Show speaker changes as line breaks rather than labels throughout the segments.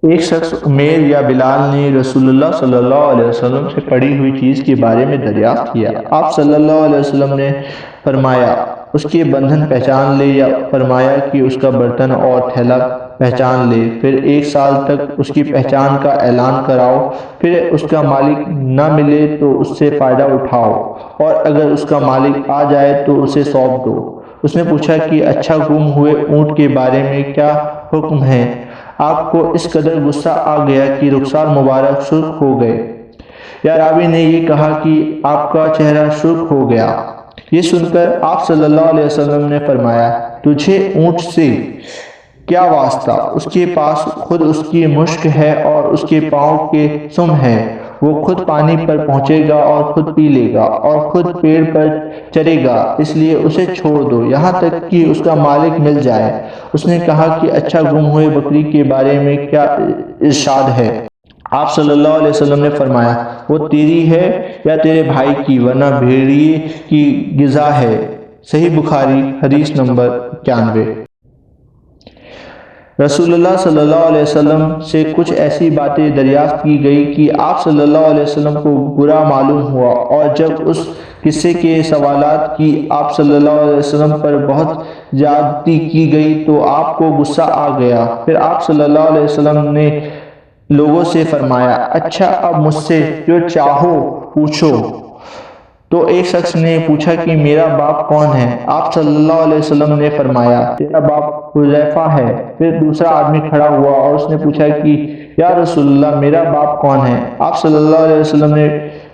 ایک شخص عمیر یا بلال نے رسول اللہ صلی اللہ علیہ وسلم سے پڑی ہوئی چیز کے بارے میں دریافت کیا۔ آپ صلی اللہ علیہ وسلم نے فرمایا اس کے بندھن پہچان لے، یا فرمایا کہ اس کا برتن اور تھیلا پہچان لے، پھر 1 سال تک اس کی پہچان کا اعلان کراؤ، پھر اس کا مالک نہ ملے تو اس سے فائدہ اٹھاؤ، اور اگر اس کا مالک آ جائے تو اسے سونپ دو۔ اس نے پوچھا کہ اچھا، گم ہوئے اونٹ کے بارے میں کیا حکم ہے؟ آپ کو اس قدر غصہ آ گیا کہ رخسار مبارک سرخ ہو گئے۔ یا راوی نے یہ کہا کہ آپ کا چہرہ سرخ ہو گیا۔ یہ سن کر آپ صلی اللہ علیہ وسلم نے فرمایا، تجھے اونٹ سے کیا واسطہ؟ اس کے پاس خود اس کی مشک ہے اور اس کے پاؤں کے سم ہے، وہ خود پانی پر پہنچے گا اور خود پی لے گا اور خود پیڑ پر چرے گا، اس لیے اسے چھوڑ دو یہاں تک کہ اس کا مالک مل جائے۔ اس نے کہا کہ اچھا، گم ہوئے بکری کے بارے میں کیا ارشاد ہے؟ آپ صلی اللہ علیہ وسلم نے فرمایا، وہ تیری ہے یا تیرے بھائی کی، ورنہ بھیڑیے کی غذا ہے۔ صحیح بخاری، حدیث نمبر 91۔ رسول اللہ صلی اللہ علیہ وسلم سے کچھ ایسی باتیں دریافت کی گئی کہ آپ صلی اللہ علیہ وسلم کو برا معلوم ہوا، اور جب اس قصے کے سوالات کی آپ صلی اللہ علیہ وسلم پر بہت زیادتی کی گئی تو آپ کو غصہ آ گیا۔ پھر آپ صلی اللہ علیہ وسلم نے لوگوں سے فرمایا، اچھا، اب مجھ سے جو چاہو پوچھو۔ تو ایک شخص نے پوچھا کہ میرا باپ کون ہے؟ آپ صلی اللہ علیہ وسلم نے فرمایا، تیرا باپ حذیفہ ہے۔ پھر دوسرا آدمی کھڑا ہوا اور اس نے پوچھا کہ یا رسول اللہ، میرا باپ کون ہے؟ آپ صلی اللہ علیہ وسلم نے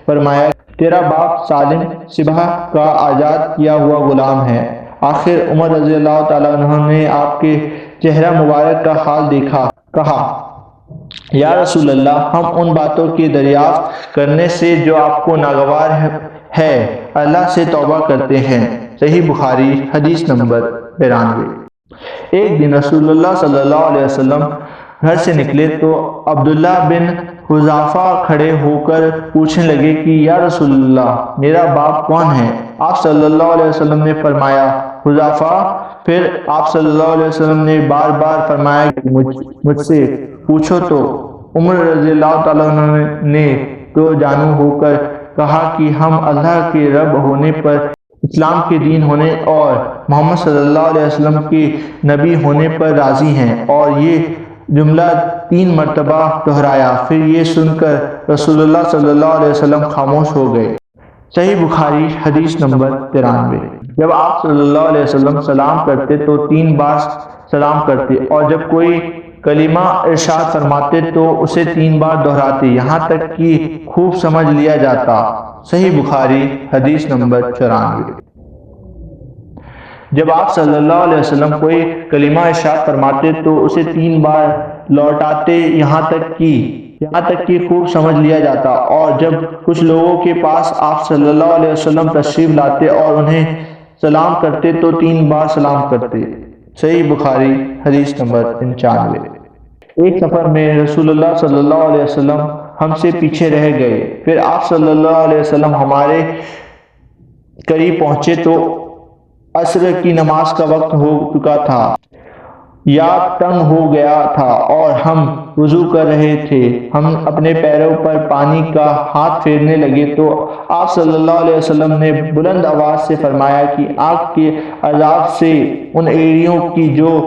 فرمایا، تیرا باپ سالم صبح کا آزاد کیا ہوا غلام ہے۔ آخر عمر رضی اللہ تعالیٰ عنہ نے آپ کے چہرہ مبارک کا حال دیکھا، کہا، یا رسول اللہ، ہم ان باتوں کی دریافت کرنے سے جو آپ کو ناگوار ہے اللہ سے توبہ کرتے ہیں۔ صحیح بخاری، حدیث نمبر 92۔ ایک دن رسول اللہ صلی اللہ علیہ وسلم گھر سے نکلے تو عبداللہ بن حذافہ کھڑے ہو کر پوچھنے لگے کہ یا رسول اللہ، میرا باپ کون ہے؟ آپ صلی اللہ علیہ وسلم نے فرمایا، حذافہ۔ پھر آپ صلی اللہ علیہ وسلم نے بار بار فرمایا کہ مجھ سے پوچھو تو عمر رضی اللہ تعالیٰ عنہ نے دو جانو ہو کر کہا کہ ہم اللہ کے رب ہونے پر، اسلام کے دین ہونے اور محمد صلی اللہ علیہ وسلم کے نبی ہونے پر راضی ہیں، اور یہ جملہ 3 مرتبہ دہرایا۔ پھر یہ سن کر رسول اللہ صلی اللہ علیہ وسلم خاموش ہو گئے۔ صحیح بخاری، حدیث نمبر 93۔ جب آپ صلی اللہ علیہ وسلم سلام کرتے تو 3 بار سلام کرتے، اور جب کوئی کلمہ ارشاد فرماتے تو اسے 3 بار دہراتے، یہاں تک کہ خوب سمجھ لیا جاتا۔ صحیح بخاری، حدیث نمبر 94۔ جب آپ صلی اللہ علیہ وسلم کوئی کلمہ ارشاد فرماتے تو اسے 3 بار لوٹاتے، یہاں تک کہ خوب سمجھ لیا جاتا، اور جب کچھ لوگوں کے پاس آپ صلی اللہ علیہ وسلم تشریف لاتے اور انہیں سلام کرتے تو 3 بار سلام کرتے۔ صحیح بخاری، حدیث نمبر 95۔ ایک سفر میں رسول اللہ صلی اللہ علیہ وسلم ہم سے پیچھے رہ گئے، پھر آپ صلی اللہ علیہ وسلم ہمارے قریب پہنچے تو عصر کی نماز کا وقت ہو چکا تھا یا تنگ ہو گیا تھا، اور ہم وضو کر رہے تھے۔ ہم اپنے پیروں پر پانی کا ہاتھ پھیرنے لگے تو آپ صلی اللہ علیہ وسلم نے بلند آواز سے فرمایا کہ آگ کے عذاب سے ان ایڑیوں کی جو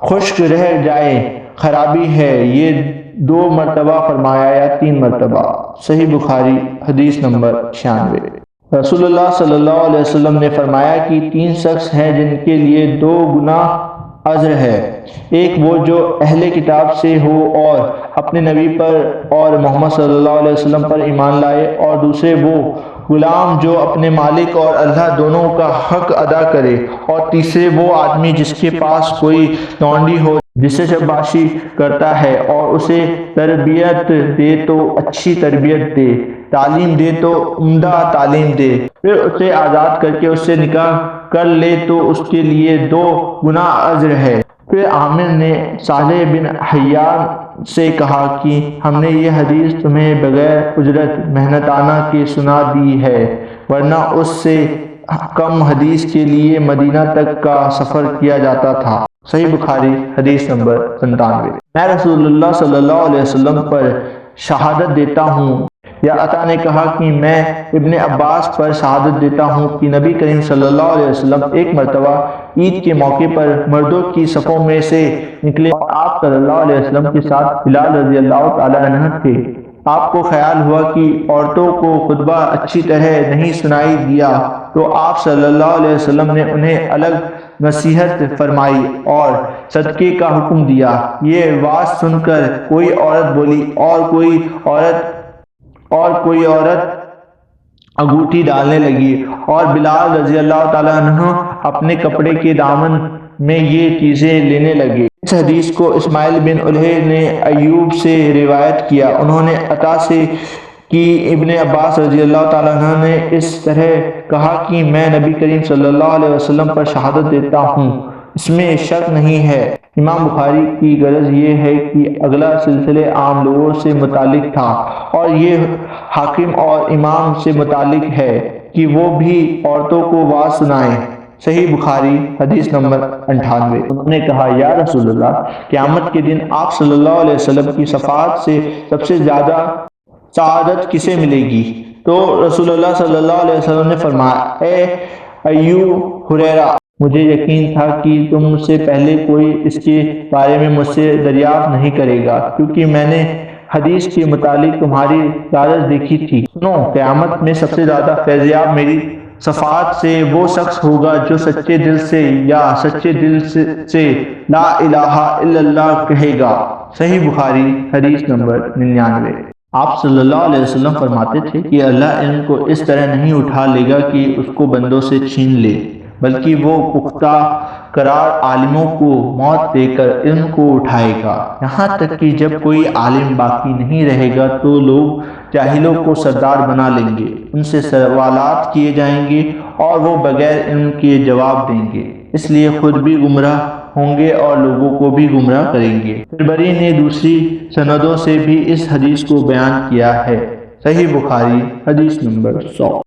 خشک رہ جائے خرابی ہے۔ یہ 2 مرتبہ فرمایا یا 3 مرتبہ؟ صحیح بخاری، حدیث نمبر 96۔ رسول اللہ صلی اللہ علیہ وسلم نے فرمایا کہ 3 شخص ہیں جن کے لیے 2 گنا اجر ہے، ایک وہ جو اہل کتاب سے ہو اور اپنے نبی پر اور محمد صلی اللہ علیہ وسلم پر ایمان لائے، اور دوسرے وہ غلام جو اپنے مالک اور اللہ دونوں کا حق ادا کرے، اور تیسرے وہ آدمی جس کے پاس کوئی لونڈی ہو جسے شاباشی کرتا ہے، اور اسے تربیت دے تو اچھی تربیت دے، تعلیم دے تو عمدہ تعلیم دے، پھر اسے آزاد کر کے اس سے نکاح کر لے تو اس کے لیے 2 گنا اجر ہے۔ پھر عامر نے صالح بن حیان سے کہا کہ ہم نے یہ حدیث تمہیں بغیر اجرت محنتانہ کے سنا دی ہے، ورنہ اس سے کم حدیث کے لیے مدینہ تک کا سفر کیا جاتا تھا۔ صحیح بخاری حدیث نمبر 97۔ میں رسول اللہ صلی اللہ علیہ وسلم پر شہادت دیتا ہوں، یا عطا نے کہا کہ میں ابن عباس پر شہادت دیتا ہوں کہ نبی کریم صلی اللہ علیہ وسلم ایک مرتبہ عید کے موقع پر مردوں کی صفوں میں سے نکلے اور آپ صلی اللہ علیہ وسلم کے ساتھ بلال رضی اللہ تعالی عنہ تھے۔ آپ کو خیال ہوا کہ عورتوں کو خطبہ اچھی طرح نہیں سنائی دیا، تو آپ صلی اللہ علیہ وسلم نے انہیں الگ نصیحت فرمائی اور صدقے کا حکم دیا۔ یہ واز سن کر کوئی عورت بولی اور کوئی عورت انگوٹھی ڈالنے لگی، اور بلال رضی اللہ تعالیٰ عنہ اپنے کپڑے کے دامن میں یہ چیزیں لینے لگے۔ اس حدیث کو اسماعیل بن الیہ نے ایوب سے روایت کیا، انہوں نے عطا سے کہ ابن عباس رضی اللہ تعالیٰ عنہ نے اس طرح کہا کہ میں نبی کریم صلی اللہ علیہ وسلم پر شہادت دیتا ہوں، اس میں شک نہیں ہے۔ امام بخاری کی غرض یہ ہے کہ اگلا سلسلے عام لوگوں سے متعلق تھا، اور یہ حاکم اور امام سے متعلق ہے کہ وہ بھی عورتوں کو واز سنائیں۔ صحیح بخاری حدیث نمبر 98۔ انہوں نے کہا، یا رسول اللہ، قیامت کے دن آپ صلی اللہ علیہ وسلم کی شفاعت سے سب سے زیادہ سعادت کسے ملے گی؟ تو رسول اللہ صلی اللہ علیہ وسلم نے فرمایا، اے ابو ہریرہ، مجھے یقین تھا کہ تم سے پہلے کوئی اس کے بارے میں مجھ سے دریافت نہیں کرے گا، کیونکہ میں نے حدیث کے متعلق تمہاری لالچ دیکھی تھی۔ سنو، قیامت میں سب سے زیادہ فیضیاب میری شفاعت سے وہ شخص ہوگا جو سچے دل سے لا الہ الا اللہ کہے گا۔ صحیح بخاری حدیث نمبر 99۔ آپ صلی اللہ علیہ وسلم فرماتے تھے کہ اللہ علم کو اس طرح نہیں اٹھا لے گا کہ اس کو بندوں سے چھین لے، بلکہ وہ پختہ قرار عالموں کو موت دے کر علم کو اٹھائے گا، یہاں تک کہ جب کوئی عالم باقی نہیں رہے گا تو لوگ جاہلوں کو سردار بنا لیں گے، ان سے سوالات کیے جائیں گے اور وہ بغیر علم کے جواب دیں گے، اس لیے خود بھی گمراہ ہوں گے اور لوگوں کو بھی گمراہ کریں گے۔ پھر بری نے دوسری سندوں سے بھی اس حدیث کو بیان کیا ہے۔ صحیح بخاری حدیث نمبر 100۔